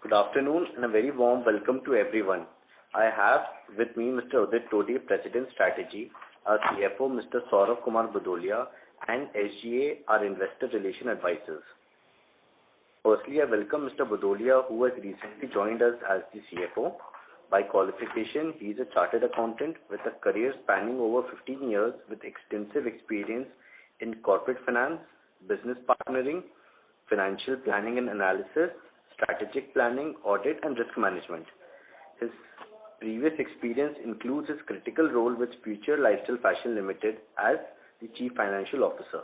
Good afternoon and a very warm welcome to everyone. I have with me Mr. Udit Todi, President Strategy, our CFO Mr. Saurabh Kumar Budolia, and SGA, our Investor Relation Advisors. Firstly, I welcome Mr. Budolia, who has recently joined us as the CFO. By qualification, he is a chartered accountant with a career spanning over 15 years with extensive experience in corporate finance, business partnering, financial planning and analysis, strategic planning, audit, and risk management. His previous experience includes his critical role with Future Lifestyle Fashion Limited as the Chief Financial Officer.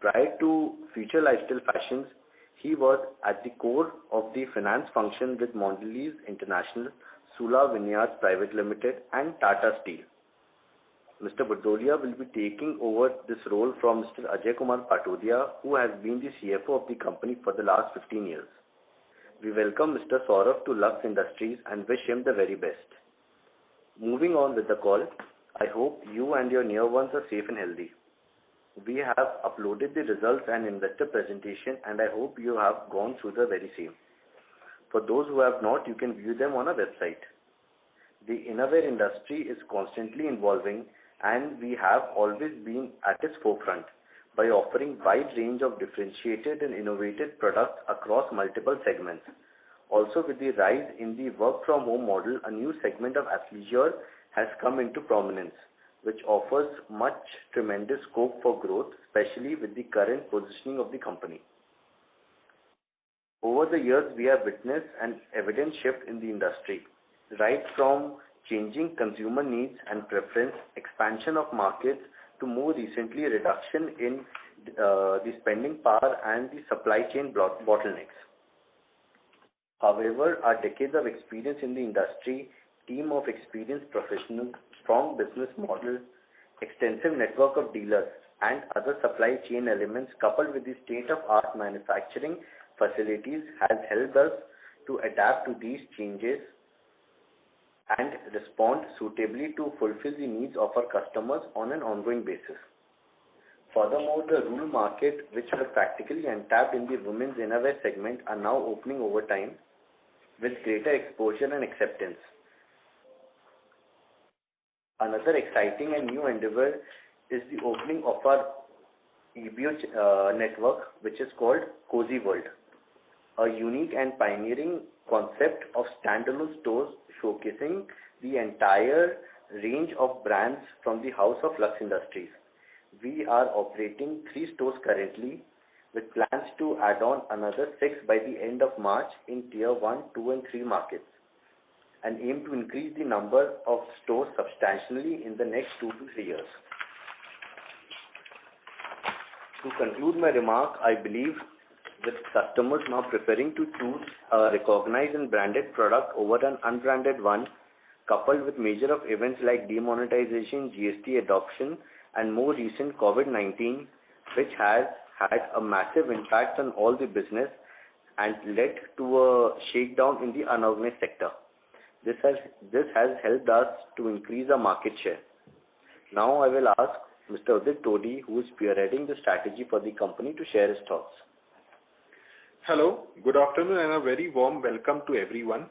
Prior to Future Lifestyle Fashions, he was at the core of the finance function with Mondelez International, Sula Vineyards Private Limited, and Tata Steel. Mr. Budolia will be taking over this role from Mr. Ajay Kumar Patodia, who has been the CFO of the company for the last 15 years. We welcome Mr. Saurabh to Lux Industries and wish him the very best. Moving on with the call, I hope you and your near ones are safe and healthy. We have uploaded the results and investor presentation, and I hope you have gone through the very same. For those who have not, you can view them on our website. The innerwear industry is constantly evolving, and we have always been at its forefront by offering wide range of differentiated and innovative products across multiple segments. Also, with the rise in the work-from-home model, a new segment of athleisure has come into prominence, which offers much tremendous scope for growth, especially with the current positioning of the company. Over the years, we have witnessed an evident shift in the industry, right from changing consumer needs and preference, expansion of markets, to more recently reduction in the spending power and the supply chain bottlenecks. However, our decades of experience in the industry, team of experienced professionals, strong business model, extensive network of dealers, and other supply chain elements coupled with the state-of-art manufacturing facilities has helped us to adapt to these changes and respond suitably to fulfill the needs of our customers on an ongoing basis. Furthermore, the rural market, which were practically untapped in the women's innerwear segment, are now opening over time with greater exposure and acceptance. Another exciting and new endeavor is the opening of our EBO network, which is called Cozy World, a unique and pioneering concept of standalone stores showcasing the entire range of brands from the house of Lux Industries. We are operating 3 stores currently, with plans to add on another 6 by the end of March in Tier 1, 2 and 3 markets, and aim to increase the number of stores substantially in the next 2 to 3 years. To conclude my remark, I believe with customers now preferring to choose a recognized and branded product over an unbranded one, coupled with major of events like demonetization, GST adoption, and more recent COVID-19, which has had a massive impact on all the business and led to a shakedown in the unorganized sector. This has helped us to increase our market share. Now I will ask Mr. Udit Todi, who is spearheading the strategy for the company, to share his thoughts. Hello, good afternoon and a very warm welcome to everyone.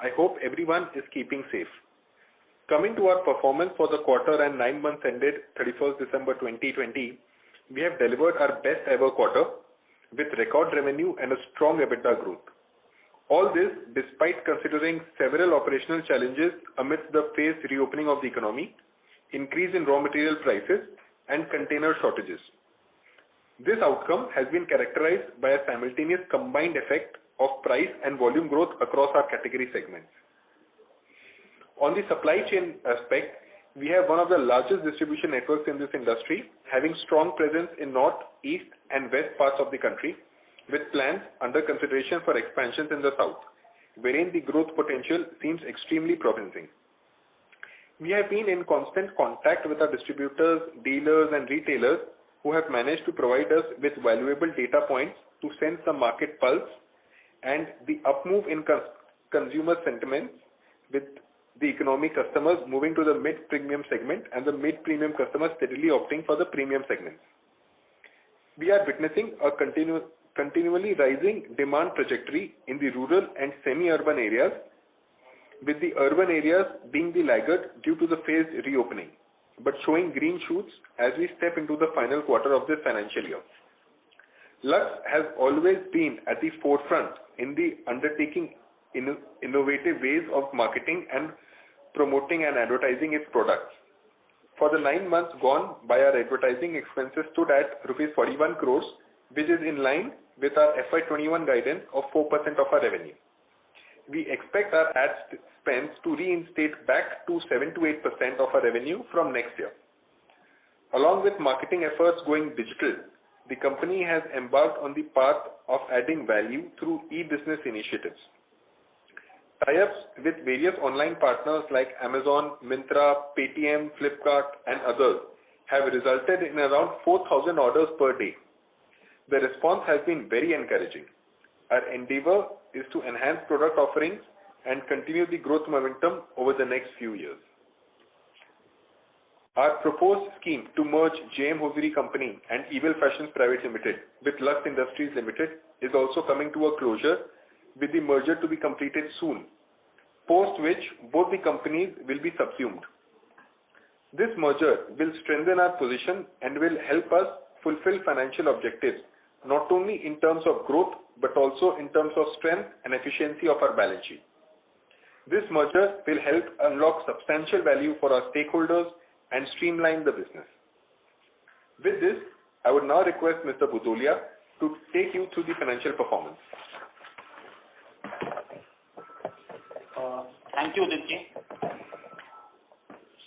I hope everyone is keeping safe. Coming to our performance for the quarter and 9 months ended 31st December 2020, we have delivered our best ever quarter with record revenue and a strong EBITDA growth. All this despite considering several operational challenges amidst the phased reopening of the economy, increase in raw material prices and container shortages. This outcome has been characterized by a simultaneous combined effect of price and volume growth across our category segments. On the supply chain aspect, we have one of the largest distribution networks in this industry, having strong presence in north, east and west parts of the country, with plans under consideration for expansions in the south, wherein the growth potential seems extremely promising. We have been in constant contact with our distributors, dealers and retailers who have managed to provide us with valuable data points to sense the market pulse and the up move in consumer sentiments, with the economy customers moving to the mid-premium segment and the mid-premium customers steadily opting for the premium segments. We are witnessing a continually rising demand trajectory in the rural and semi-urban areas, with the urban areas being the laggard due to the phased reopening, but showing green shoots as we step into the final quarter of this financial year. Lux has always been at the forefront in the undertaking innovative ways of marketing and promoting and advertising its products. For the 9 months gone by, our advertising expenses stood at rupees 41 crores, which is in line with our FY21 guidance of 4% of our revenue. We expect our ad spends to reinstate back to 7 to 8% of our revenue from next year. Along with marketing efforts going digital, the company has embarked on the path of adding value through e-business initiatives. Tie-ups with various online partners like Amazon, Myntra, Paytm, Flipkart and others have resulted in around 4,000 orders per day. The response has been very encouraging. Our endeavor is to enhance product offerings and continue the growth momentum over the next few years. Our proposed scheme to merge JM Hosiery Company and Ebell Fashions Private Limited with Lux Industries Limited is also coming to a closure, with the merger to be completed soon, post which both the companies will be subsumed. This merger will strengthen our position and will help us fulfill financial objectives, not only in terms of growth but also in terms of strength and efficiency of our balance sheet. This merger will help unlock substantial value for our stakeholders and streamline the business. With this, I would now request Mr. Bhudolia to take you through the financial performance. Thank you, Uditji.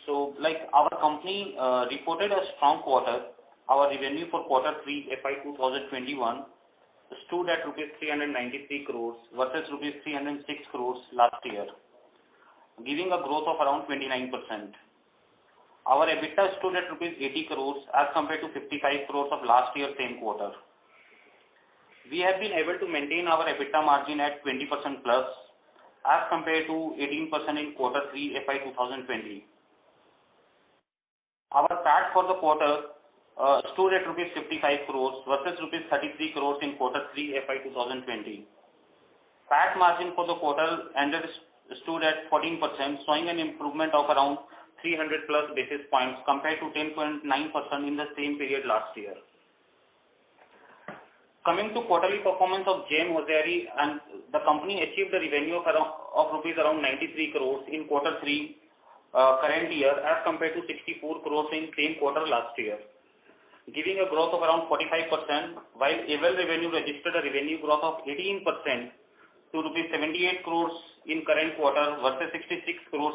So, our company reported a strong quarter. Our revenue for quarter 3 FY 2021 stood at rupees 393 crores versus rupees 306 crores last year, giving a growth of around 29%. Our EBITDA stood at rupees 80 crores as compared to 55 crores of last year same quarter. We have been able to maintain our EBITDA margin at 20% plus as compared to 18% in quarter 3 FY 2020. Our PAT for the quarter stood at rupees 55 crores versus rupees 33 crores in quarter 3 FY 2020. PAT margin for the quarter ended stood at 14%, showing an improvement of around 300 plus basis points compared to 10.9% in the same period last year. Coming to quarterly performance of JM Hosiery, and the company achieved a revenue of rupees around 93 crores in quarter 3 current year as compared to 64 crores in same quarter last year, giving a growth of around 45%, while Ebell revenue registered a revenue growth of 18% to rupees 78 crores in current quarter versus 66 crores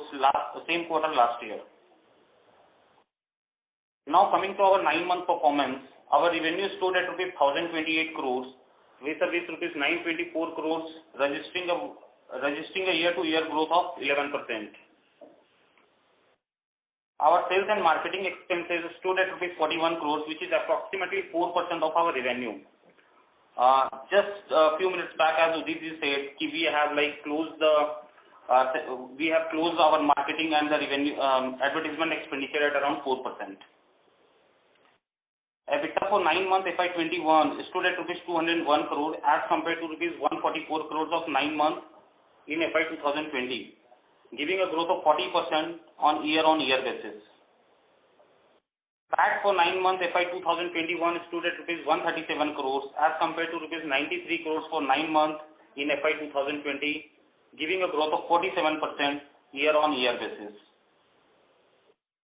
same quarter last year. Now coming to our 9-month performance, our revenue stood at rupees 1028 crores vis-a-vis rupees 924 crores, registering a year-to-year growth of 11%. Our sales and marketing expenses stood at rupees 41 crores, which is approximately 4% of our revenue. Just a few minutes back, as Udit said, we have closed our marketing and the revenue advertisement expenditure at around 4%. EBITDA for 9 months FY21 stood at rupees 201 crore as compared to rupees 144 crores of 9 months in FY 2020, giving a growth of 40% on year-on-year basis. PAT for 9 months FY 2021 stood at rupees 137 crores as compared to rupees 93 crores for 9 months in FY 2020, giving a growth of 47% year-on-year basis.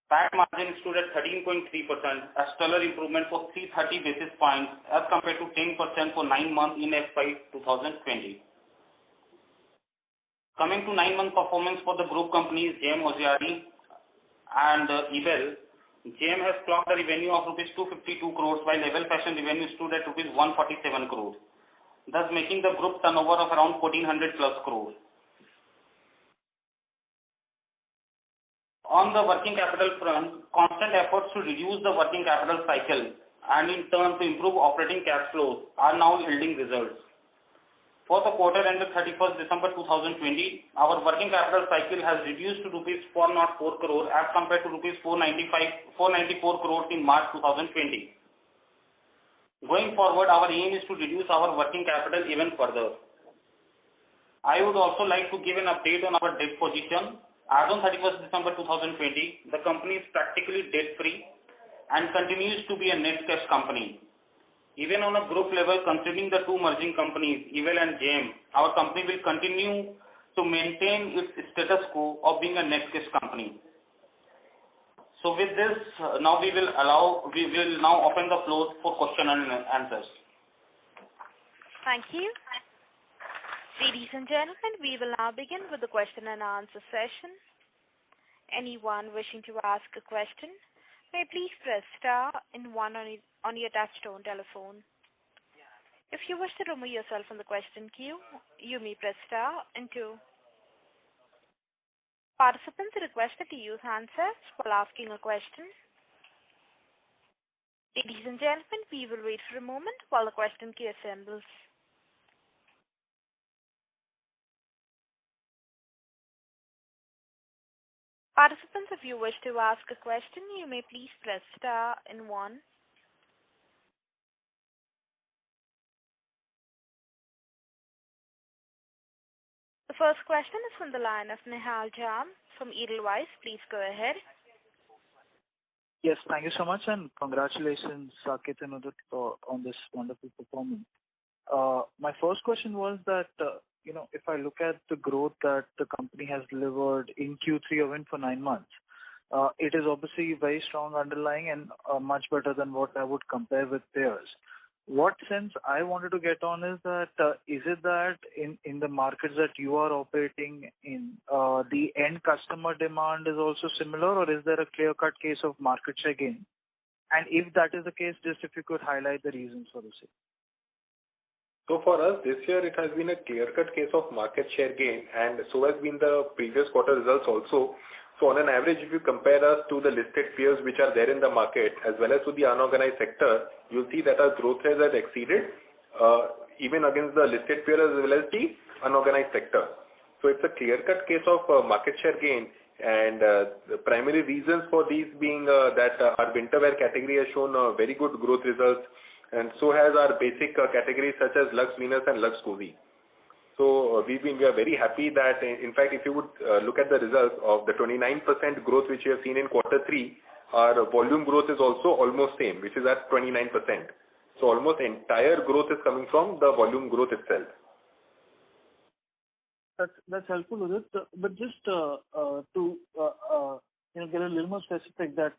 PAT margin stood at 13.3%, a stellar improvement for 330 basis points as compared to 10% for 9 months in FY 2020. Coming to 9-month performance for the group companies JM Hosiery and Ebell, JM has clocked a revenue of rupees 252 crores while Ebell Fashion revenue stood at rupees 147 crores, thus making the group turnover of around 1400 plus crores. On the working capital front, constant efforts to reduce the working capital cycle and in turn to improve operating cash flows are now yielding results. For the quarter ended 31st December 2020, our working capital cycle has reduced to rupees 404 crore as compared to rupees 494 crores in March 2020. Going forward, our aim is to reduce our working capital even further. I would also like to give an update on our debt position. As on 31st December 2020, the company is practically debt-free and continues to be a net cash company. Even on a group level, considering the two merging companies, Evel and JM, our company will continue to maintain its status quo of being a net cash company. So with this, now we will now open the floor for question and answers. Thank you. Ladies and gentlemen, we will now begin with the question and answer session. Anyone wishing to ask a question may please press star and one on your touchtone telephone. If you wish to remove yourself from the question queue, you may press star and two. Participants are requested to use handsets while asking a question. Ladies and gentlemen, we will wait for a moment while the question queue assembles. Participants, if you wish to ask a question, you may please press star and one. The first question is from the line of Nihal Jham from Edelweiss. Please go ahead. Yes, thank you so much, and congratulations, Saket and Udit, on this wonderful performance. My first question was that, if I look at the growth that the company has delivered in Q3 or even for 9 months, it is obviously very strong underlying and much better than what I would compare with peers. What sense I wanted to get on is that, is it that in the markets that you are operating in, the end customer demand is also similar, or is there a clear-cut case of market share gain? And if that is the case, just if you could highlight the reasons for the same. So for us, this year it has been a clear-cut case of market share gain, and so has been the previous quarter results also. So on an average, if you compare us to the listed peers which are there in the market as well as to the unorganized sector, you'll see that our growth rate has exceeded even against the listed peer as well as the unorganized sector. So it's a clear-cut case of market share gain, and the primary reasons for these being that our winter wear category has shown very good growth results, and so has our basic categories such as Lux Venus and Lux Cozy. So we are very happy that, in fact, if you would look at the results of the 29% growth which we have seen in quarter 3, our volume growth is also almost same, which is at 29%. So almost entire growth is coming from the volume growth itself. That's helpful, Udit. But just to get a little more specific, that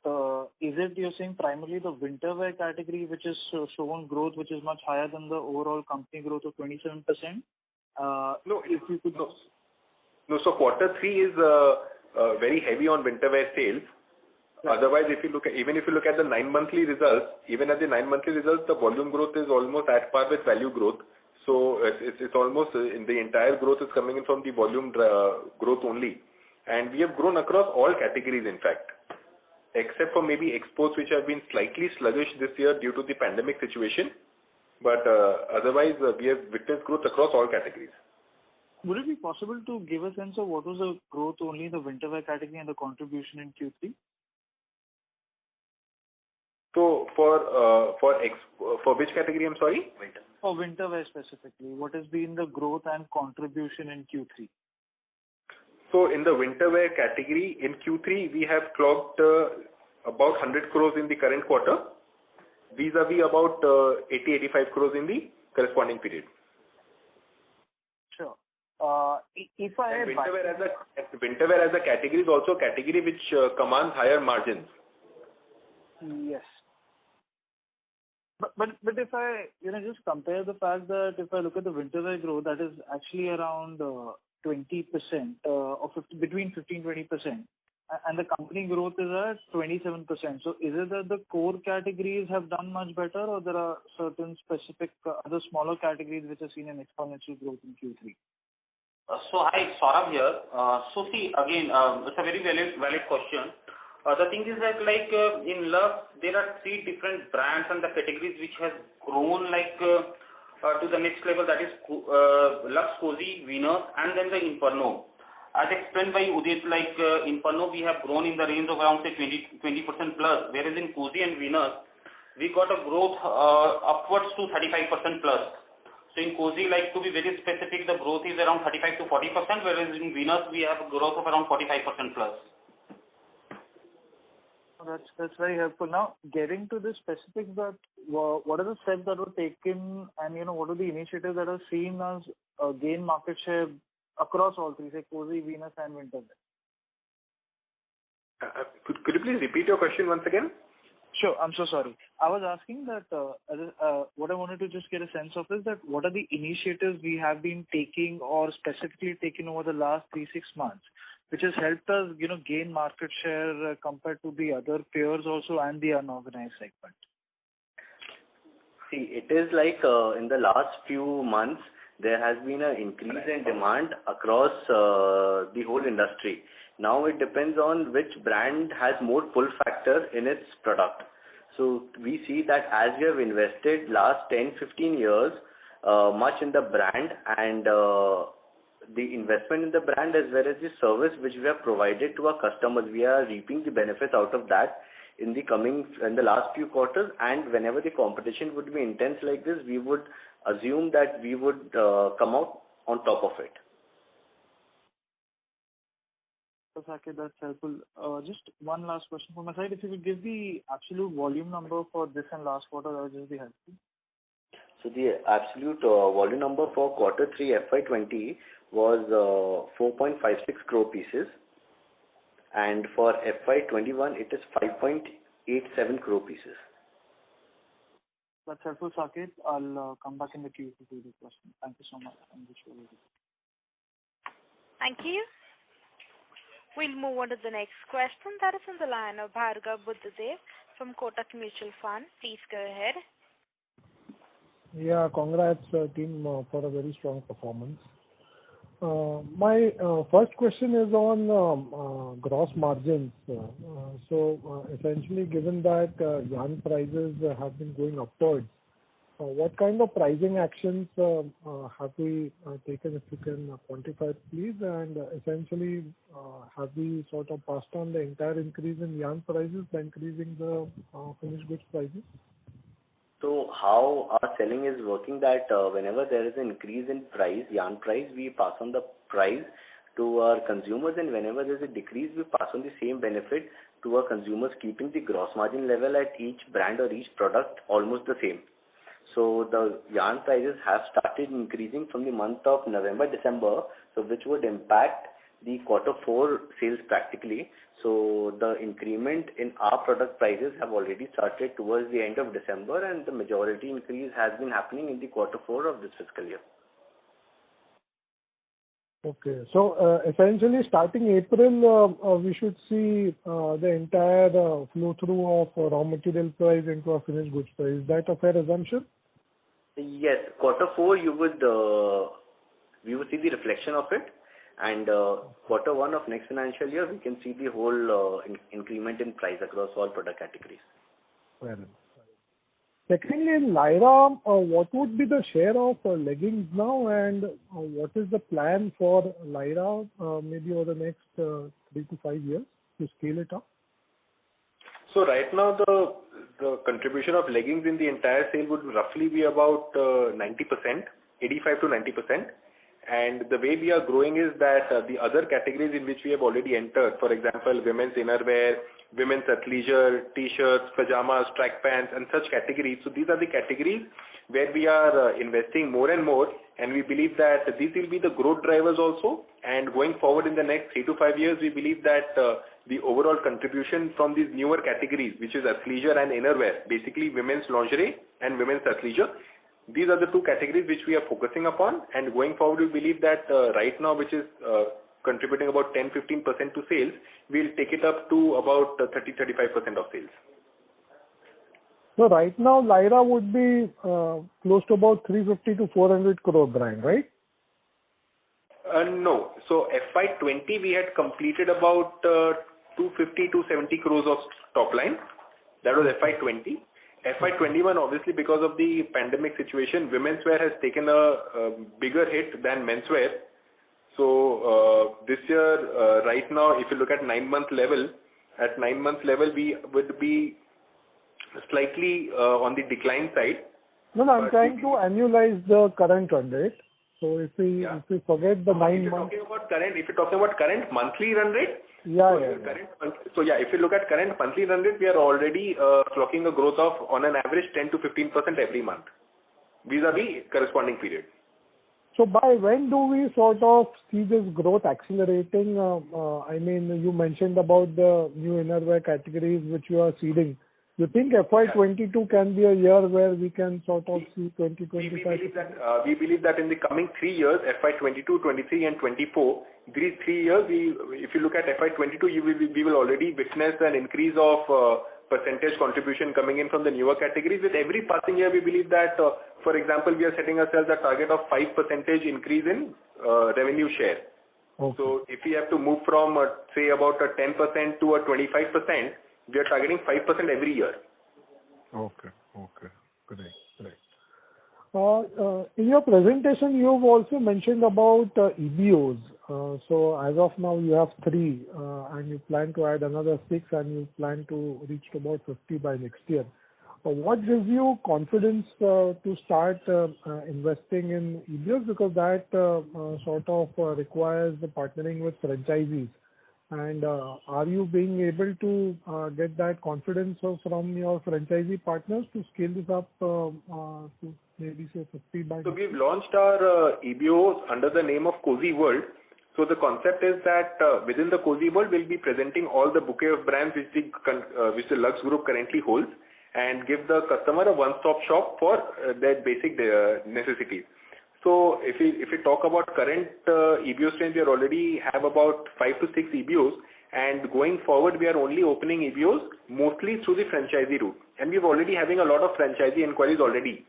is it you're saying primarily the winter wear category which is shown growth which is much higher than the overall company growth of 27%? No, if you could know. No, so quarter 3 is very heavy on winter wear sales. Right. Otherwise, if you look at the 9 monthly results, even at the 9 monthly results, the volume growth is almost at par with value growth. So it's almost in the entire growth is coming in from the volume growth only, and we have grown across all categories in fact, except for maybe exports which have been slightly sluggish this year due to the pandemic situation. But otherwise, we have witnessed growth across all categories. Would it be possible to give a sense of what was the growth only in the winter wear category and the contribution in Q3? So for which category, I'm sorry? Winter. For winter wear specifically, what has been the growth and contribution in Q3? So in the winter wear category, in Q3, we have clocked about 100 crores in the current quarter, vis-a-vis about 80-85 crores in the corresponding period. Sure. If I winter wear as a category is also a category which commands higher margins. Yes. But if I just compare the fact that if I look at the winter wear growth, that is actually around 20% or between 15-20%. And the company growth is at 27%. So is it that the core categories have done much better, or there are certain specific other smaller categories which have seen an exponential growth in Q3? So hi, Saurabh here. So see, again, it's a very valid question. The thing is that in Lux, there are 3 different brands and the categories which has grown to the next level, that is Lux Cozy, Venus, and then the Inferno. As explained by Udit, Inferno we have grown in the range of around say 20% plus, whereas in Cozy and Venus we got a growth upwards to 35% plus. So in Cozy, like to be very specific, the growth is around 35 to 40%, whereas in Venus we have a growth of around 45% plus. That's very helpful. Now, getting to the specifics, that what are the steps that were taken, and what are the initiatives that are seen as gain market share across all three, say Cozy, Venus, and Winter? Could you please repeat your question once again? Sure. I'm so sorry. I was asking that what I wanted to just get a sense of is that what are the initiatives we have been taking or specifically taken over the last 3-6 months, which has helped us, gain market share compared to the other peers also and the unorganized segment. See, it is like in the last few months, there has been an increase in demand across the whole industry. Now it depends on which brand has more pull factor in its product. So we see that as we have invested last 10-15 years much in the brand, and the investment in the brand as well as the service which we have provided to our customers, we are reaping the benefits out of that in the last few quarters. And whenever the competition would be intense like this, we would assume that we would come out on top of it. Okay, that's helpful. Just one last question from my side. If you could give the absolute volume number for this and last quarter, that would just be helpful. So the absolute volume number for quarter 3 FY20 was 4.56 crore pieces, and for FY21 it is 5.87 crore pieces. That's helpful, Saket. I'll come back in the queue to do the question. Thank you so much. Thank you. We'll move on to the next question. That is on the line of Bhargav Buddhadev from Kotak Mutual Fund. Please go ahead. Yeah, congrats team for a very strong performance. My first question is on gross margins. So essentially, given that yarn prices have been going upwards, what kind of pricing actions have we taken, if you can quantify it, please? And essentially, have we sort of passed on the entire increase in yarn prices by increasing the finished goods prices? So how our selling is working, that whenever there is an increase in price, yarn price, we pass on the price to our consumers, and whenever there is a decrease, we pass on the same benefit to our consumers, keeping the gross margin level at each brand or each product almost the same. So the yarn prices have started increasing from the month of November, December, so which would impact the quarter 4 sales practically. So the increment in our product prices have already started towards the end of December, and the majority increase has been happening in the quarter 4 of this fiscal year. Okay, so essentially starting April, we should see the entire flow through of raw material price into a finished goods price. Is that a fair assumption? Yes, quarter 4 we would see the reflection of it, and quarter 1 of next financial year we can see the whole increment in price across all product categories. Fair enough. Secondly, in Lyra, what would be the share of leggings now, and what is the plan for Lyra maybe over the next 3 to 5 years to scale it up? So right now the contribution of leggings in the entire sale would roughly be about 90%, 85 to 90%. And the way we are growing is that the other categories in which we have already entered, for example, women's innerwear, women's athleisure, t-shirts, pajamas, track pants, and such categories. So these are the categories where we are investing more and more, and we believe that these will be the growth drivers also. And going forward in the next 3 to 5 years, we believe that the overall contribution from these newer categories, which is athleisure and innerwear, basically women's lingerie and women's athleisure, these are the 2 categories which we are focusing upon. And going forward, we believe that right now, which is contributing about 10-15% to sales, we'll take it up to about 30-35% of sales. So right now, Lyra would be close to about 350 to 400 crore brand, right? No. So FY20 we had completed about 250 to 70 crores of top line. That was FY20. FY21, obviously because of the pandemic situation, women's wear has taken a bigger hit than menswear. So this year, right now, if you look at 9-month level, we would be slightly on the decline side. No, I'm trying to annualize the current run rate. So if we forget the 9 months. If you're talking about current monthly run rate. If you look at current monthly run rate, we are already clocking a growth of on an average 10 to 15% every month vis-a-vis corresponding period. So by when do we sort of see this growth accelerating? I mean, you mentioned about the new innerwear categories which you are seeding. You think FY22 can be a year where we can sort of see 20-25%? We believe that in the coming 3 years, FY22, 23 and 24, these 3 years, if you look at FY22, we will already witness an increase of percentage contribution coming in from the newer categories. With every passing year, we believe that, for example, we are setting ourselves a target of 5% increase in revenue share. Okay. So if we have to move from, say, about a 10% to a 25%, we are targeting 5% every year. Okay. Great. In your presentation, you've also mentioned about EBOs. So as of now, you have 3, and you plan to add another 6, and you plan to reach to about 50 by next year. What gives you confidence to start investing in EBOs? Because that sort of requires the partnering with franchisees. And are you being able to get that confidence from your franchisee partners to scale this up to maybe say 50 by? So we've launched our EBOs under the name of Cozy World. So the concept is that within the Cozy World, we'll be presenting all the bouquet of brands which the Lux Group currently holds, and give the customer a one-stop shop for their basic necessities. So if we talk about current EBO strength, we already have about 5 to 6 EBOs, and going forward we are only opening EBOs mostly through the franchisee route, and we're already having a lot of franchisee inquiries already.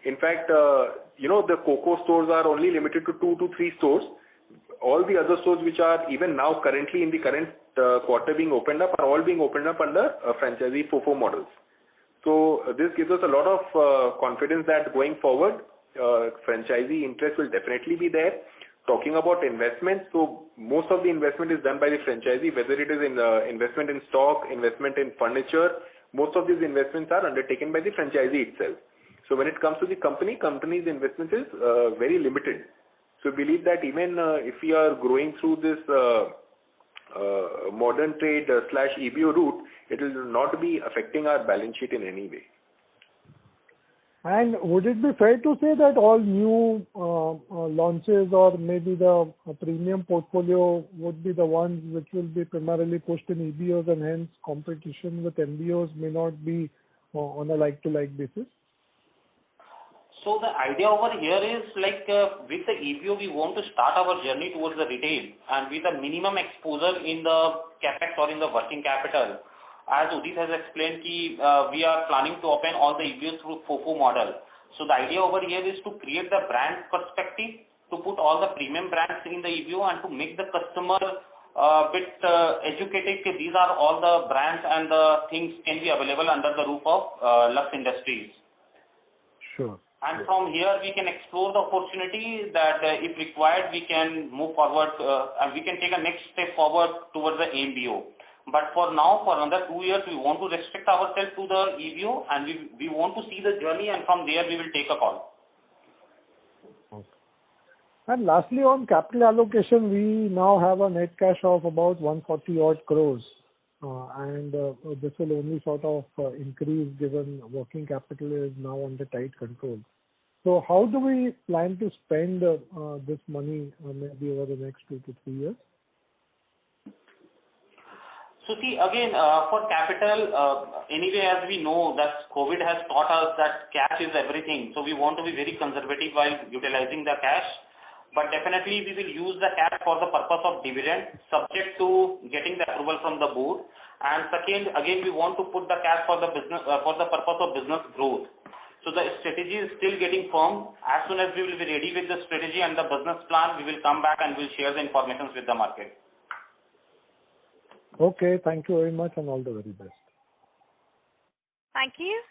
In fact, the COCO stores are only limited to 2 to 3 stores. All the other stores which are even now currently in the current quarter being opened up are all being opened up under franchisee FOFO models. So this gives us a lot of confidence that going forward, franchisee interest will definitely be there. Talking about investment, so most of the investment is done by the franchisee, whether it is in investment in stock, investment in furniture. Most of these investments are undertaken by the franchisee itself. So when it comes to the company's investment is very limited. So we believe that even if we are growing through this modern trade / EBO route, it will not be affecting our balance sheet in any way. And would it be fair to say that all new launches or maybe the premium portfolio would be the ones which will be primarily pushed in EBOs, and hence competition with MBOs may not be on a like-to-like basis? So the idea over here is with the EBO, we want to start our journey towards the retail and with a minimum exposure in the capex or in the working capital. As Udit has explained, we are planning to open all the EBOs through FOFO model. So the idea over here is to create the brand perspective, to put all the premium brands in the EBO and to make the customer bit educated. These are all the brands and the things can be available under the roof of Lux Industries. Sure. And from here we can explore the opportunity that if required we can move forward and we can take a next step forward towards the MBO. But for now, for another 2 years, we want to restrict ourselves to the EBO, and we want to see the journey, and from there we will take a call. Okay. And lastly, on capital allocation, we now have a net cash of about 140 odd crores, and this will only sort of increase given working capital is now under tight control. So how do we plan to spend this money maybe over the next 2 to 3 years? So see, again, for capital, anyway, as we know that COVID has taught us that cash is everything. So we want to be very conservative while utilizing the cash. But definitely we will use the cash for the purpose of dividend, subject to getting the approval from the board. And second, again, we want to put the cash for the business, for the purpose of business growth. So the strategy is still getting firm. As soon as we will be ready with the strategy and the business plan, we will come back and we'll share the information with the market. Okay, thank you very much and all the very best. Thank you.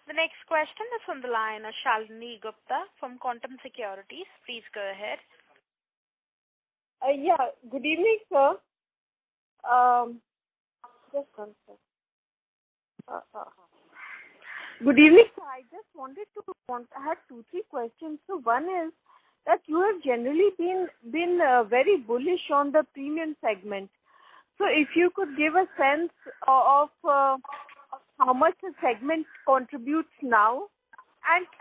The next question is from the line of Shalini Gupta from Quantum Securities. Please go ahead. Good evening, sir. Just one second. Good evening, sir. I just I had 2-3 questions. So one is that you have generally been very bullish on the premium segment. So if you could give a sense of how much the segment contributes now,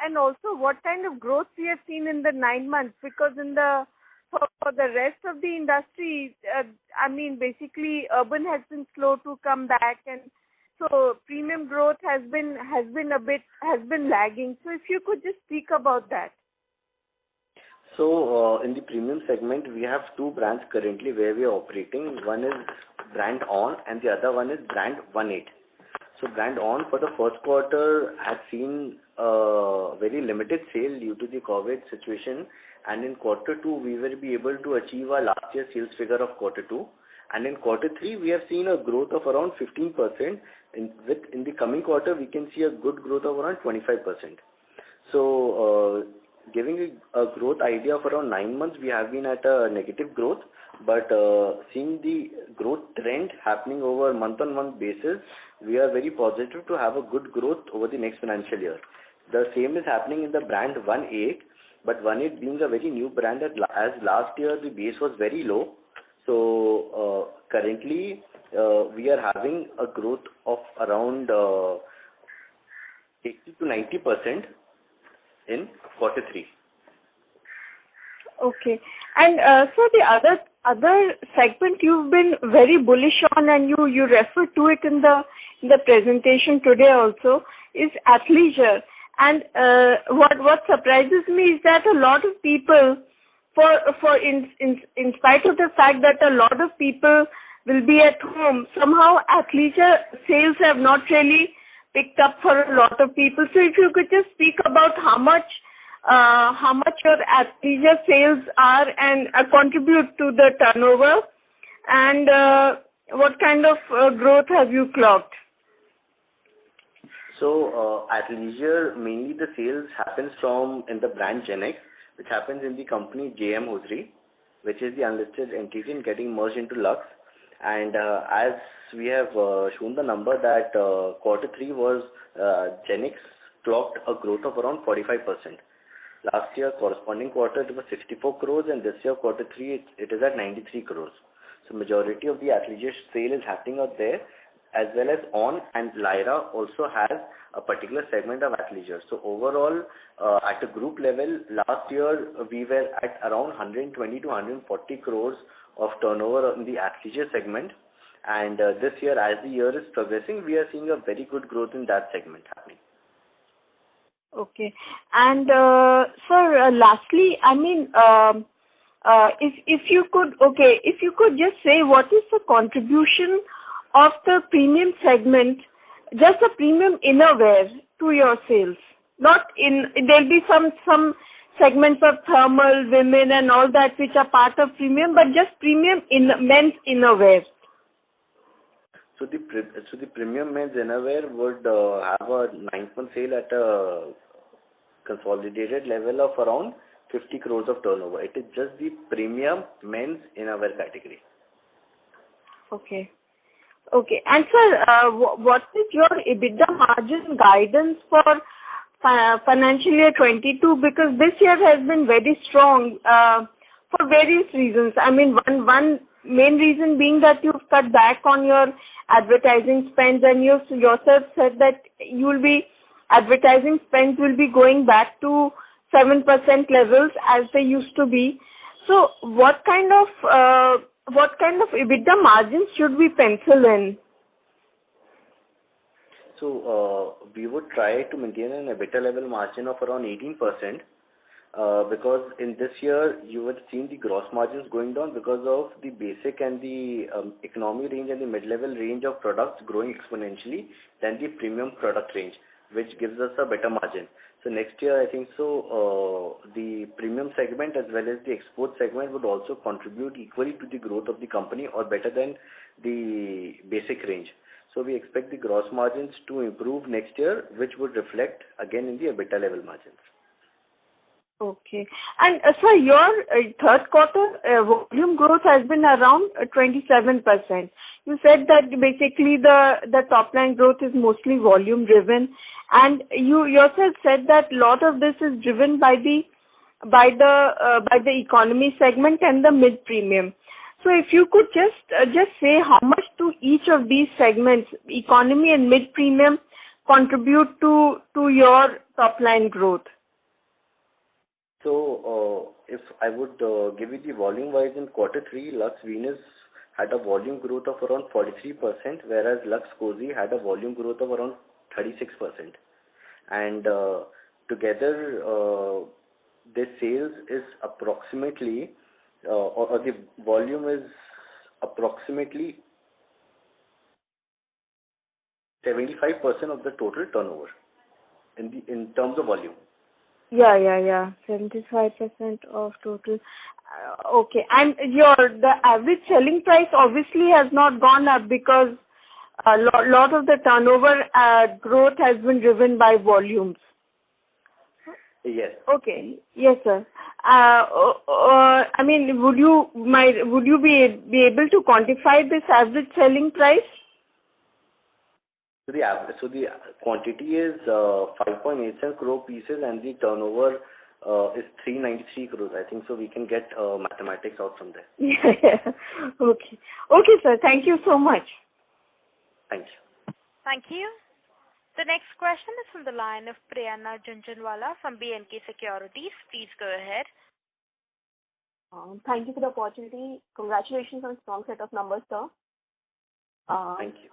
and also what kind of growth we have seen in the 9 months, because for the rest of the industry, basically urban has been slow to come back, and so premium growth has been lagging. So if you could just speak about that. So in the premium segment, we have 2 brands currently where we are operating. One is brand On and the other one is brand 18. So brand On for the first quarter had seen very limited sale due to the COVID situation, and in quarter 2 we will be able to achieve our last year sales figure of quarter 2, and in quarter 3 we have seen a growth of around 15%. In the coming quarter we can see a good growth of around 25%. So giving a growth idea of around 9 months, we have been at a negative growth, but seeing the growth trend happening over month-on-month basis, we are very positive to have a good growth over the next financial year. The same is happening in the brand 18, but 18 being a very new brand, as last year the base was very low. So currently we are having a growth of around 80 to 90% in quarter 3. Okay. And so the other segment you've been very bullish on, and you referred to it in the presentation today also, is athleisure. And what surprises me is that a lot of people, in spite of the fact that a lot of people will be at home, somehow athleisure sales have not really picked up for a lot of people. So if you could just speak about how much your athleisure sales are and contribute to the turnover, and what kind of growth have you clocked? So athleisure, mainly the sales happens in the brand Genex, which happens in the company JM Hosiery, which is the unlisted entity and getting merged into Lux. And as we have shown the number that quarter 3 was Genex clocked a growth of around 45%. Last year corresponding quarter it was 64 crores, and this year quarter 3 it is at 93 crores. So majority of the athleisure sale is happening out there, as well as On and Lyra also has a particular segment of athleisure. So overall at a group level, last year we were at around 120 to 140 crores of turnover in the athleisure segment, and this year, as the year is progressing, we are seeing a very good growth in that segment happening. Okay. And sir, lastly, if you could just say what is the contribution of the premium segment, just the premium innerwear, to your sales? There'll be some segments of thermal, women and all that which are part of premium, but just premium in men's innerwear. So the premium men's innerwear would have a 9-month sale at a consolidated level of around 50 crores of turnover. It is just the premium men's innerwear category. Okay. And sir, what is your EBITDA margin guidance for financial year 22? Because this year has been very strong for various reasons. One main reason being that you've cut back on your advertising spends, and you yourself said that advertising spends will be going back to 7% levels as they used to be. So what kind of EBITDA margins should we pencil in? So we would try to maintain an EBITDA level margin of around 18%, because in this year you would seen the gross margins going down because of the basic and the economy range and the mid-level range of products growing exponentially than the premium product range, which gives us a better margin. So next year, I think so, the premium segment as well as the export segment would also contribute equally to the growth of the company, or better than the basic range. So we expect the gross margins to improve next year, which would reflect again in the EBITDA level margins. Okay. And sir, your third quarter volume growth has been around 27%. You said that basically the top line growth is mostly volume driven, and you yourself said that lot of this is driven by the economy segment and the mid premium. So if you could just say how much to each of these segments, economy and mid premium, contribute to your top line growth. So, if I would give you the volume-wise in quarter 3, Lux Venus had a volume growth of around 43%, whereas Lux Cozi had a volume growth of around 36%. And together, the sales is approximately, or the volume is approximately 75% of the total turnover in terms of volume. Yeah. 75% of total. Okay. And the average selling price obviously has not gone up because a lot of the turnover growth has been driven by volumes. Yes. Okay. Yes, sir. I mean, would you be able to quantify this average selling price? So the quantity is 5.87 crore pieces and the turnover is 393 crores. I think so we can get mathematics out from there. Yeah. Okay, sir. Thank you so much. Thank you. Thank you. The next question is from the line of Priyana Jhunjhunwala from B&K Securities. Please go ahead. Thank you for the opportunity. Congratulations on strong set of numbers, sir. Thank you.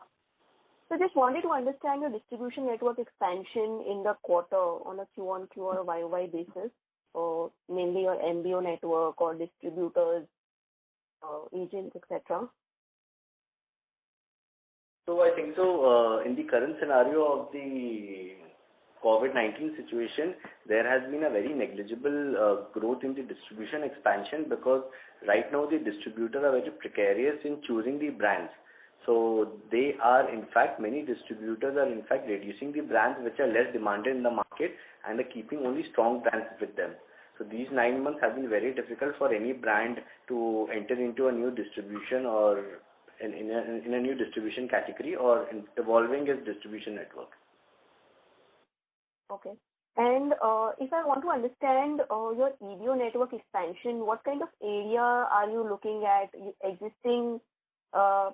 So just wanted to understand your distribution network expansion in the quarter on a Q-on-Q or a YOY basis, or mainly your MBO network or distributors, agents, etc. So I think so in the current scenario of the COVID-19 situation, there has been a very negligible growth in the distribution expansion because right now the distributors are very precarious in choosing the brands. So they are, in fact, many distributors are in fact reducing the brands which are less demanded in the market and are keeping only strong brands with them. So these 9 months have been very difficult for any brand to enter into a new distribution or in a new distribution category or in evolving its distribution network. Okay. And if I want to understand your EBO network expansion, what kind of area are you looking at? Existing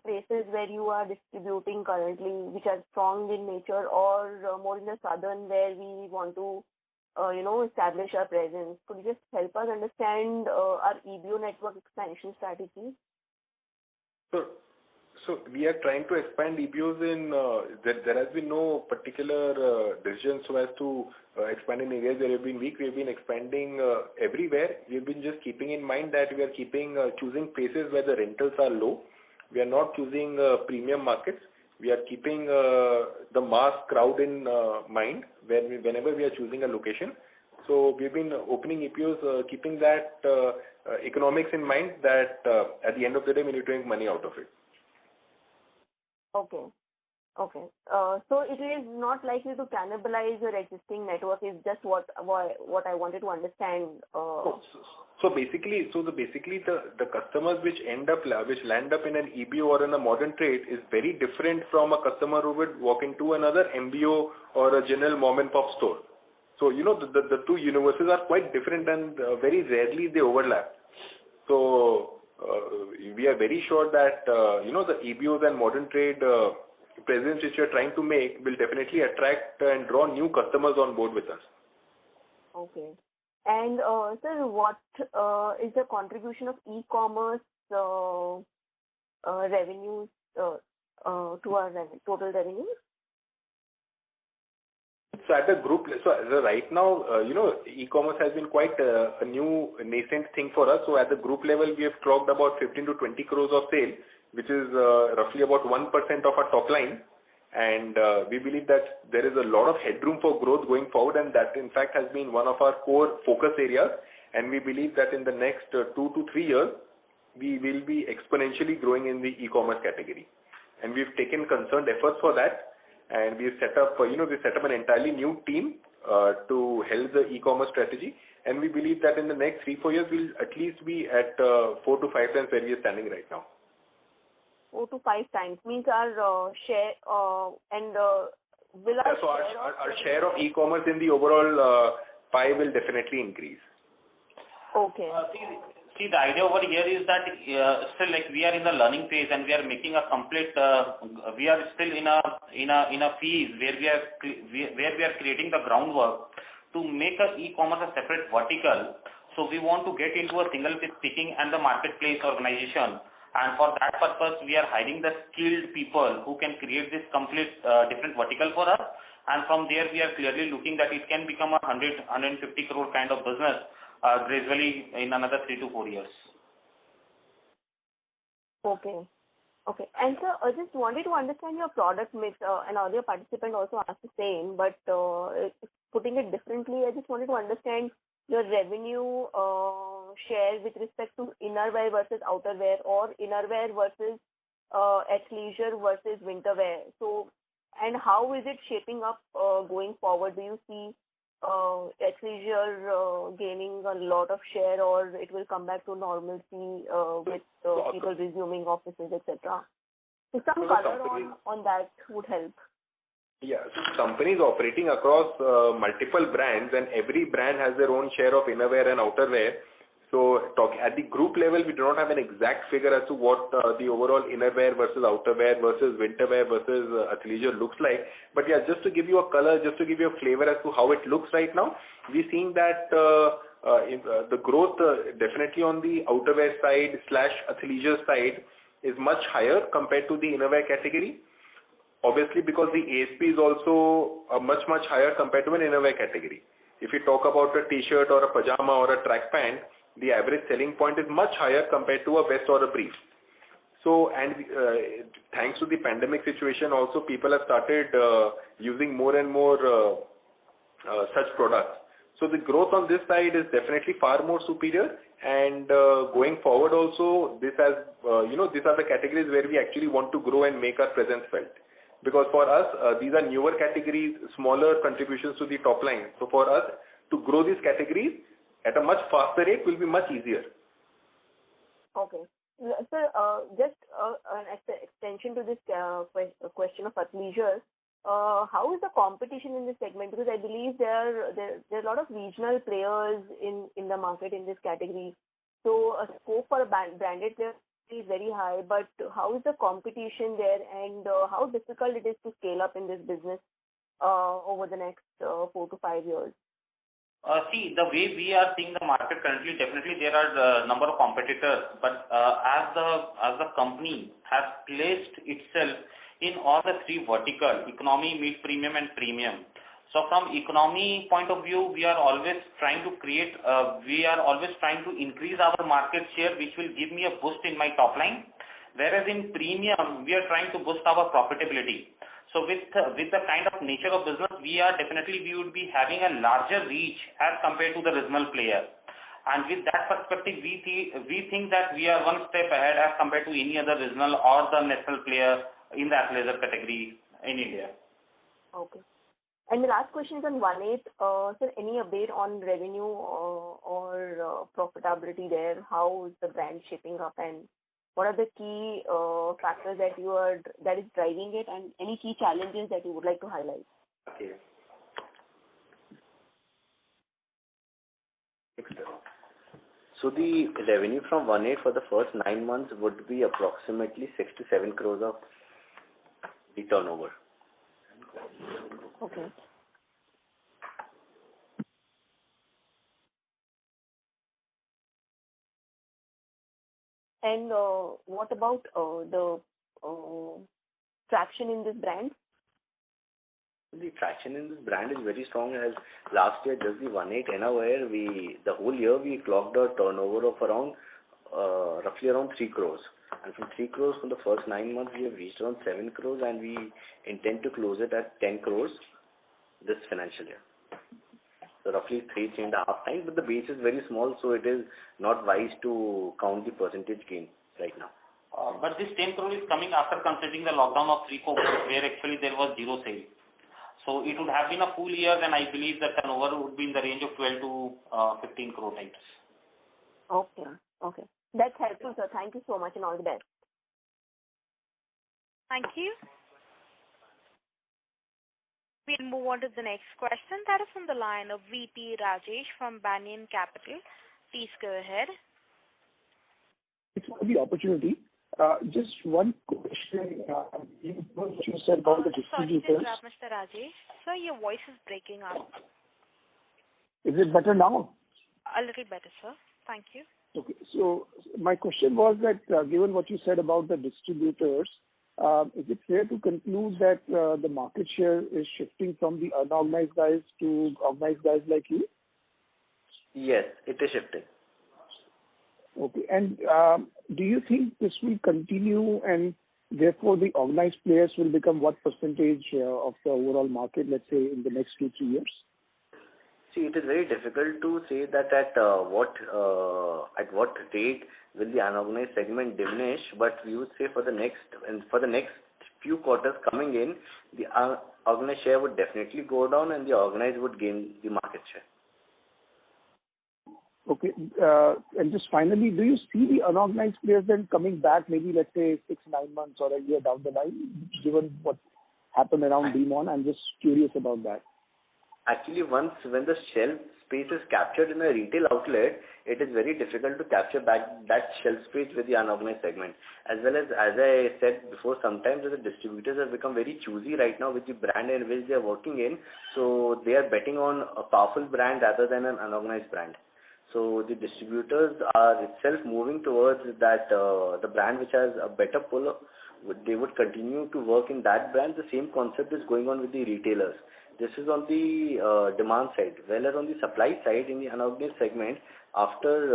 places where you are distributing currently, which are strong in nature, or more in the southern where we want to, establish our presence? Could you just help us understand our EBO network expansion strategy? So we are trying to expand EBOs in, there has been no particular decision so as to expand in areas where we have been weak. We have been expanding everywhere. We have been just keeping in mind that we are choosing places where the rentals are low. We are not choosing premium markets. We are keeping the mass crowd in mind whenever we are choosing a location. So we've been opening EBOs keeping that economics in mind that at the end of the day we need to make money out of it. Okay. So it is not likely to cannibalize your existing network. Is just what I wanted to understand. So basically, the customers which land up in an EBO or in a modern trade is very different from a customer who would walk into another MBO or a general mom and pop store. So the two universes are quite different and very rarely they overlap. So we are very sure that the EBOs and modern trade presence which we are trying to make will definitely attract and draw new customers on board with us. Okay. And sir, what is the contribution of e-commerce revenues to our total revenues? So at the group, right now, e-commerce has been quite a new nascent thing for us. So at the group level, we have clocked about 15 to 20 crores of sale, which is roughly about 1% of our top line. And we believe that there is a lot of headroom for growth going forward, and that in fact has been one of our core focus areas. And we believe that in the next 2 to 3 years, we will be exponentially growing in the e-commerce category. And we've taken concerned efforts for that. And we've set up an entirely new team to help the e-commerce strategy. And we believe that in the next 3-4 years, we'll at least be at 4 to 5 times where we are standing right now. 4 to 5 times means our share and will our So share our share of e-commerce in the overall pie will definitely increase. Okay. See, the idea over here is that still like we are in the learning phase and we are making a complete. We are still in a phase where we are creating the groundwork to make a e-commerce a separate vertical. So we want to get into a single picking and the marketplace organization. And for that purpose, we are hiring the skilled people who can create this complete different vertical for us. And from there, we are clearly looking that it can become a 100-150 crore kind of business gradually in another 3 to 4 years. Okay. Okay. And sir, I just wanted to understand your product mix. An earlier participant also asked the same, but putting it differently, I just wanted to understand your revenue share with respect to innerwear versus outerwear, or innerwear versus athleisure versus winterwear. So, and how is it shaping up going forward? Do you see athleisure gaining a lot of share, or it will come back to normalcy with people resuming offices, etc.? So some color on that would help. Yeah, so companies operating across multiple brands, and every brand has their own share of innerwear and outerwear. So at the group level, we do not have an exact figure as to what the overall innerwear versus outerwear versus winterwear versus athleisure looks like. But yeah, just to give you a color, just to give you a flavor as to how it looks right now, we're seeing that the growth definitely on the outerwear side / athleisure side is much higher compared to the innerwear category. Obviously, because the ASP is also much higher compared to an innerwear category. If you talk about a t-shirt or a pajama or a track pant, the average selling point is much higher compared to a vest or a brief. So, and thanks to the pandemic situation also, people have started using more and more such products. So the growth on this side is definitely far more superior, and going forward also, this has, these are the categories where we actually want to grow and make our presence felt. Because for us, these are newer categories, smaller contributions to the top line. So for us to grow these categories at a much faster rate will be much easier. Okay. Sir, just an extension to this question of athleisure. How is the competition in this segment? Because I believe there are a lot of regional players in the market in this category. So a scope for a branded player is very high, but how is the competition there, and how difficult it is to scale up in this business over the next 4 to 5 years? See, the way we are seeing the market currently, definitely there are a number of competitors, but as the company has placed itself in all the 3 vertical, economy, mid-premium and premium. So from economy point of view, we are always trying to increase our market share, which will give me a boost in my top line. Whereas in premium, we are trying to boost our profitability. So with the kind of nature of business, we would be having a larger reach as compared to the regional player. And with that perspective, we think that we are one step ahead as compared to any other regional or the national player in the athleisure category in India. Okay. And the last question is on 1/8. Sir, any update on revenue or profitability there? How is the brand shaping up, and what are the key factors that is driving it, and any key challenges that you would like to highlight? Okay. So the revenue from 1/8 for the first 9 months would be approximately 6 to 7 crores of the turnover. Okay. And what about the traction in this brand? The traction in this brand is very strong, as last year, just the 1/8 innerwear, the whole year we clocked a turnover of around roughly around 3 crores. And from 3 crores for the first 9 months, we have reached around 7 crores, and we intend to close it at 10 crores this financial year. So roughly 3.5 times, but the base is very small, so it is not wise to count the percentage gain right now. But this 10 crore is coming after considering the lockdown of 3-4 months, where actually there was zero sale. So it would have been a full year, then I believe the turnover would be in the range of 12 to 15 crore types. Okay. Okay. That's helpful, sir. Thank you so much and all the best. Thank you. We'll move on to the next question. That is from the line of VP Rajesh from Banyan Capital. Please go ahead. Thanks for the opportunity. Just one question. What you said about the Sorry to distributors. interrupt, Mr. Rajesh. Sir, your voice is breaking up. Is it better now? A little better, sir. Thank you. Okay. So my question was that, given what you said about the distributors, is it fair to conclude that the market share is shifting from the unorganized guys to organized guys like you? Yes, it is shifting. Okay. And do you think this will continue and therefore the organized players will become what percentage of the overall market, let's say, in the next 2-3 years? See, it is very difficult to say that at what rate will the unorganized segment diminish, but we would say for the next few quarters coming in, the organized share would definitely go down and the organized would gain the market share. Okay. And just finally, do you see the unorganized players then coming back maybe, let's say, 6-9 months or a year down the line, given what happened around Demon? I'm just curious about that. Actually, when the shelf space is captured in a retail outlet, it is very difficult to capture back that shelf space with the unorganized segment. As well as I said before, sometimes the distributors have become very choosy right now with the brand in which they are working in. So they are betting on a powerful brand rather than an unorganized brand. So the distributors are itself moving towards that the brand which has a better pull, they would continue to work in that brand. The same concept is going on with the retailers. This is on the demand side. Whereas on the supply side, in the unorganized segment, after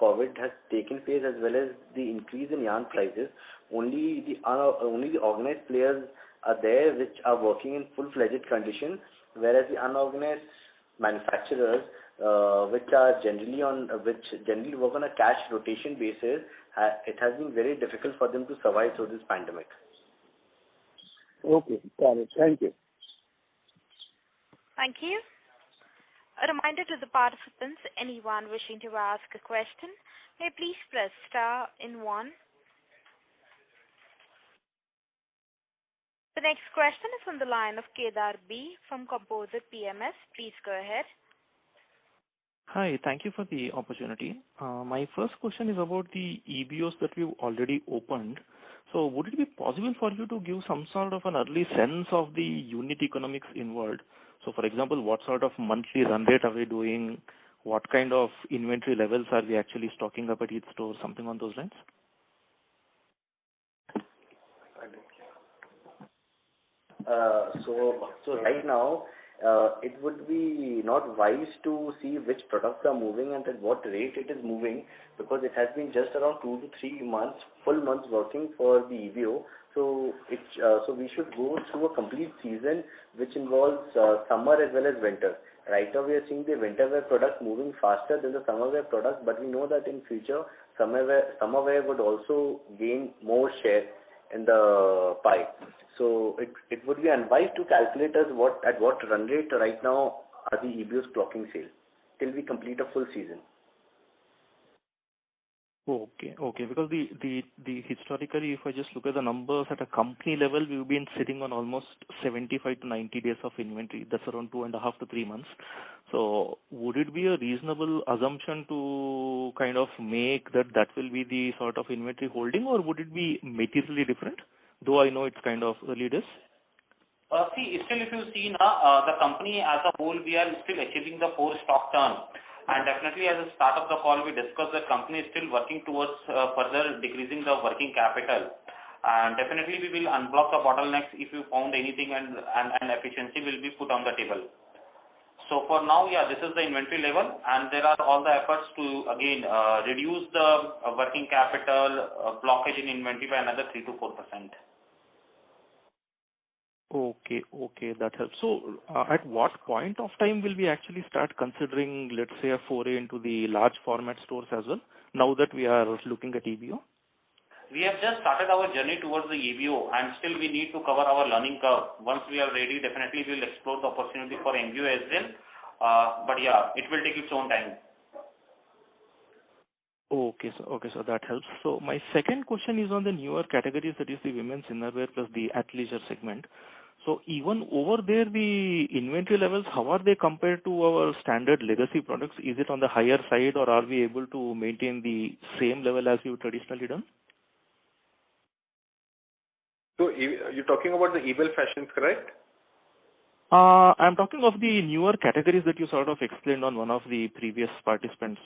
COVID has taken place as well as the increase in yarn prices, only the organized players are there which are working in full-fledged condition, whereas the unorganized manufacturers which generally work on a cash rotation basis, it has been very difficult for them to survive through this pandemic. Okay, got it. Thank you. Thank you. A reminder to the participants, anyone wishing to ask a question, may please press star in 1. The next question is from the line of Kedar B from Composite PMS. Please go ahead. Hi, thank you for the opportunity. My first question is about the EBOs that we've already opened. So would it be possible for you to give some sort of an early sense of the unit economics involved? So for example, what sort of monthly run rate are we doing? What kind of inventory levels are we actually stocking up at each store? Something on those lines? So right now, it would be not wise to see which products are moving and at what rate it is moving, because it has been just around 2 to 3 months, full months working for the EBO. So we should go through a complete season which involves summer as well as winter. Right now we are seeing the winter wear products moving faster than the summer wear products, but we know that in future summer wear would also gain more share in the pie. So it would be unwise to calculate at what run rate right now are the EBOs clocking sale till we complete a full season. Okay. Because the historically, if I just look at the numbers at a company level, we've been sitting on almost 75 to 90 days of inventory. That's around 2.5 to 3 months. So would it be a reasonable assumption to kind of make that will be the sort of inventory holding, or would it be materially different? Though I know it's kind of early days. See, still if you see now, the company as a whole, we are still achieving the 4 stock turn. And definitely as a start of the call, we discussed that company is still working towards further decreasing the working capital. And definitely we will unblock the bottlenecks if you found anything, and efficiency will be put on the table. So for now, yeah, this is the inventory level, and there are all the efforts to again reduce the working capital blockage in inventory by another 3 to 4%. Okay, that helps. So at what point of time will we actually start considering, let's say, a foray into the large format stores as well, now that we are looking at EBO? We have just started our journey towards the EBO, and still we need to cover our learning curve. Once we are ready, definitely we will explore the opportunity for MBO as well. But yeah, it will take its own time. Okay, so that helps. So my second question is on the newer categories, that is the women's innerwear plus the athleisure segment. So even over there, the inventory levels, how are they compared to our standard legacy products? Is it on the higher side, or are we able to maintain the same level as we've traditionally done? So you're talking about the Ebell Fashions, correct? I'm talking of the newer categories that you sort of explained on one of the previous participants'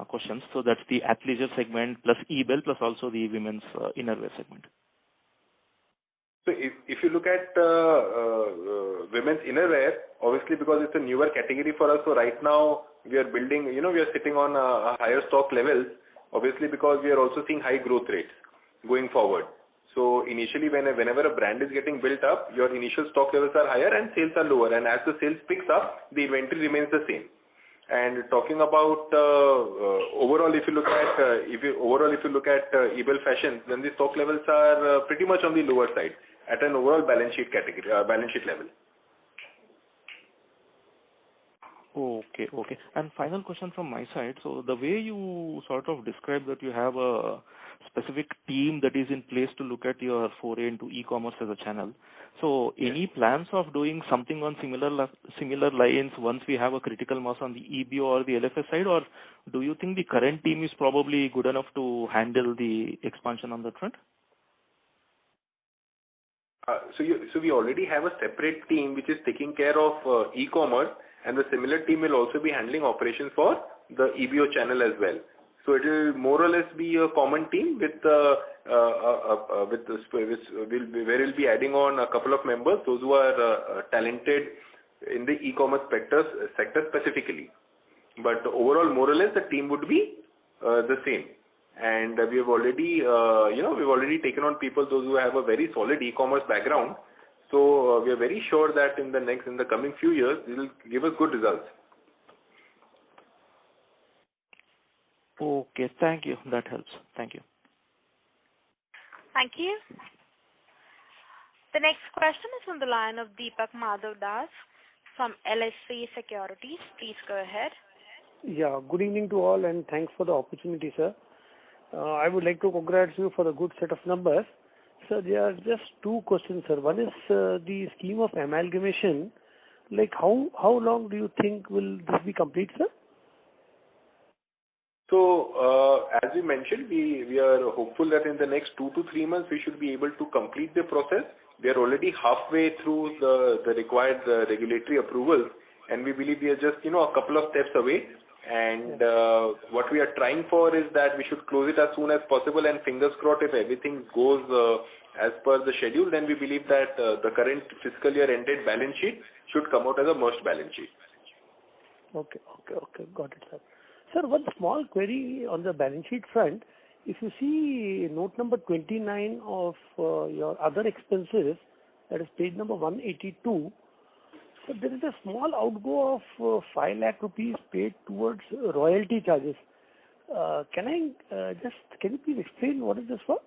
questions. So that's the athleisure segment plus Ebell plus also the women's innerwear segment. So if you look at women's innerwear, obviously because it's a newer category for us, so right now we are building, we are sitting on a higher stock levels, obviously because we are also seeing high growth rates going forward. So initially whenever a brand is getting built up, your initial stock levels are higher and sales are lower, and as the sales picks up, the inventory remains the same. And talking about overall, if you look at Ebell Fashions, then the stock levels are pretty much on the lower side at an overall balance sheet level. Okay. And final question from my side. So the way you sort of describe that you have a specific team that is in place to look at your foray into e-commerce as a channel. So any plans of doing something on similar lines once we have a critical mass on the EBO or the LFS side, or do you think the current team is probably good enough to handle the expansion on that front? So we already have a separate team which is taking care of e-commerce, and the similar team will also be handling operations for the EBO channel as well. So it will more or less be a common team where we'll be adding on a couple of members, those who are talented in the e-commerce sector specifically. But overall, more or less, the team would be the same. And we have already, we've already taken on people, those who have a very solid e-commerce background. So we are very sure that in the coming few years, it will give us good results. Okay, thank you. That helps. Thank you. Thank you. The next question is from the line of Deepak Madhav Das from LSC Securities. Please go ahead. Yeah, good evening to all and thanks for the opportunity, sir. I would like to congratulate you for a good set of numbers. Sir, there are just two questions, sir. One is the scheme of amalgamation. Like how long do you think will this be complete, sir? So, as we mentioned, we are hopeful that in the next 2 to 3 months we should be able to complete the process. We are already halfway through the required regulatory approvals, and we believe we are just a couple of steps away. And what we are trying for is that we should close it as soon as possible, and fingers crossed, if everything goes as per the schedule, then we believe that the current fiscal year ended balance sheet should come out as a merged balance sheet. Okay, got it, sir. Sir, one small query on the balance sheet front. If you see note number 29 of your other expenses, that is page number 182, so there is a small outgo of 5 lakh rupees paid towards royalty charges. Can you please explain what is this for?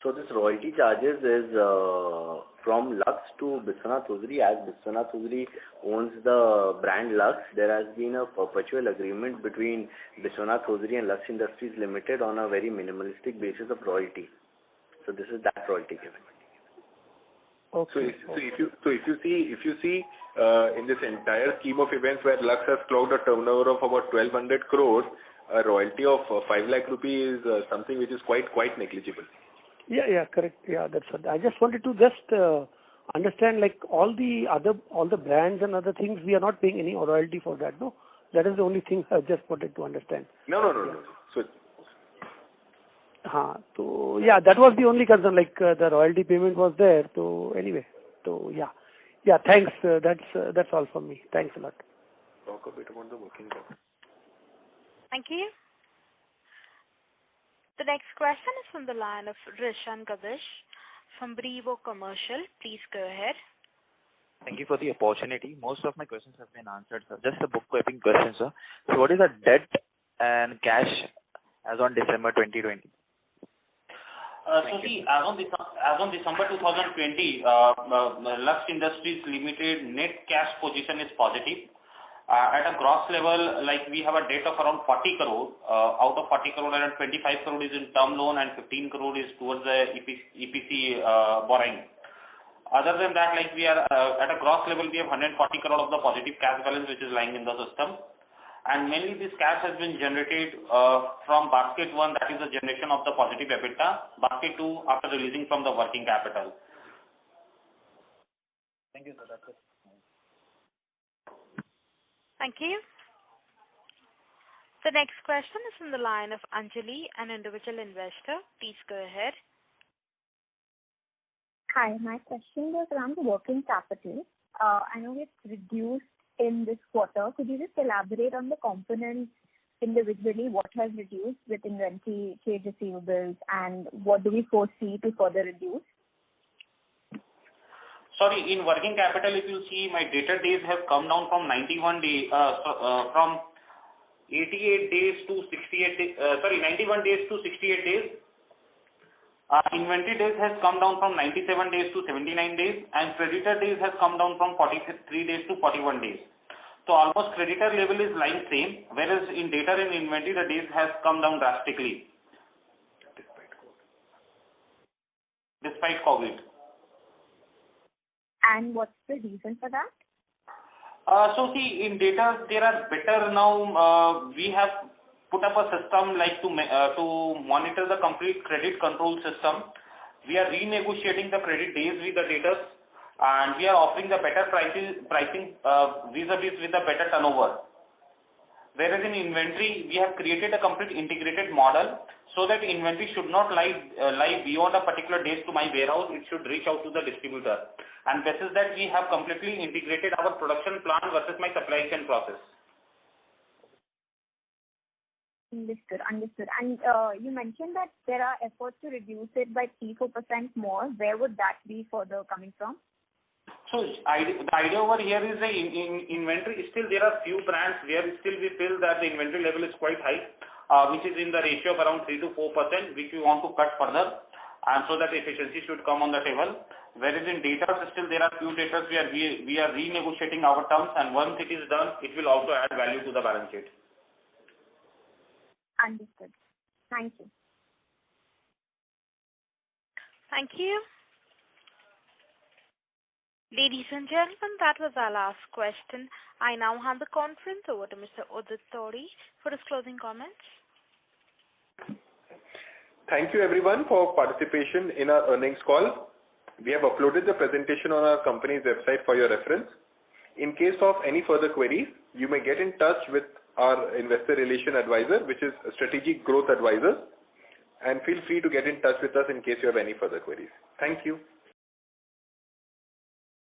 So this royalty charges is from Lux to Biswanath Hosiery. As Biswanath Hosiery owns the brand Lux, there has been a perpetual agreement between Biswanath Hosiery and Lux Industries Limited on a very minimalistic basis of royalty. So this is that royalty given. Okay. So if you see in this entire scheme of events where Lux has clocked a turnover of about 1,200 crores, a royalty of 5 lakh rupees is something which is quite negligible. Yeah, correct. Yeah, that's what I just wanted to understand, like all the brands and other things, we are not paying any royalty for that, no? That is the only thing I just wanted to understand. No. So yeah, that was the only concern, like the royalty payment was there. So anyway, yeah, thanks. That's all from me. Thanks a lot. Talk a bit about the working capital. Thank you. The next question is from the line of Rishan Gavish from Brevo Commercial. Please go ahead. Thank you for the opportunity. Most of my questions have been answered, sir. Just a bookkeeping question, sir. So what is the debt and cash as on December 2020? See, as on December 2020, Lux Industries Limited net cash position is positive. At a gross level, like we have a debt of around 40 crore. Out of 40 crore, around 25 crore is in term loan and 15 crore is towards the EPC borrowing. Other than that, like we are at a gross level, we have 140 crore of the positive cash balance which is lying in the system. And mainly this cash has been generated from basket 1, that is the generation of the positive EBITDA, basket 2 after releasing from the working capital. Thank you, sir. That's it. Thank you. The next question is from the line of Anjali, an individual investor. Please go ahead. Hi, my question was around the working capital. I know it's reduced in this quarter. Could you just elaborate on the components individually, what has reduced with inventory, trade receivables, and what do we foresee to further reduce? Sorry, in working capital, if you see, my debtor days have come down from 91 days, from 88 days to 68 days, 91 days to 68 days. Inventory days has come down from 97 days to 79 days, and creditor days has come down from 43 days to 41 days. So almost creditor level is lying same, whereas in debtor and inventory the days has come down drastically. Despite COVID. And what's the reason for that? So see, in data there are better now. We have put up a system like to monitor the complete credit control system. We are renegotiating the credit days with the debtors, and we are offering the better pricing vis-a-vis with the better turnover. Whereas in inventory, we have created a complete integrated model so that inventory should not lie beyond a particular days to my warehouse. It should reach out to the distributor. And this is that we have completely integrated our production plan versus my supply chain process. Understood. And you mentioned that there are efforts to reduce it by 3-4% more. Where would that be further coming from? So the idea over here is the inventory. Still there are few brands where still we feel that the inventory level is quite high, which is in the ratio of around 3 to 4%, which we want to cut further, and so that efficiency should come on the table. Whereas in data, still there are few data where we are renegotiating our terms, and once it is done, it will also add value to the balance sheet. Understood. Thank you. Thank you. Ladies and gentlemen, that was our last question. I now hand the conference over to Mr. Udit Todi for his closing comments. Thank you everyone for participation in our earnings call. We have uploaded the presentation on our company's website for your reference. In case of any further queries, you may get in touch with our investor relation advisor, which is Strategic Growth Advisors, and feel free to get in touch with us in case you have any further queries. Thank you.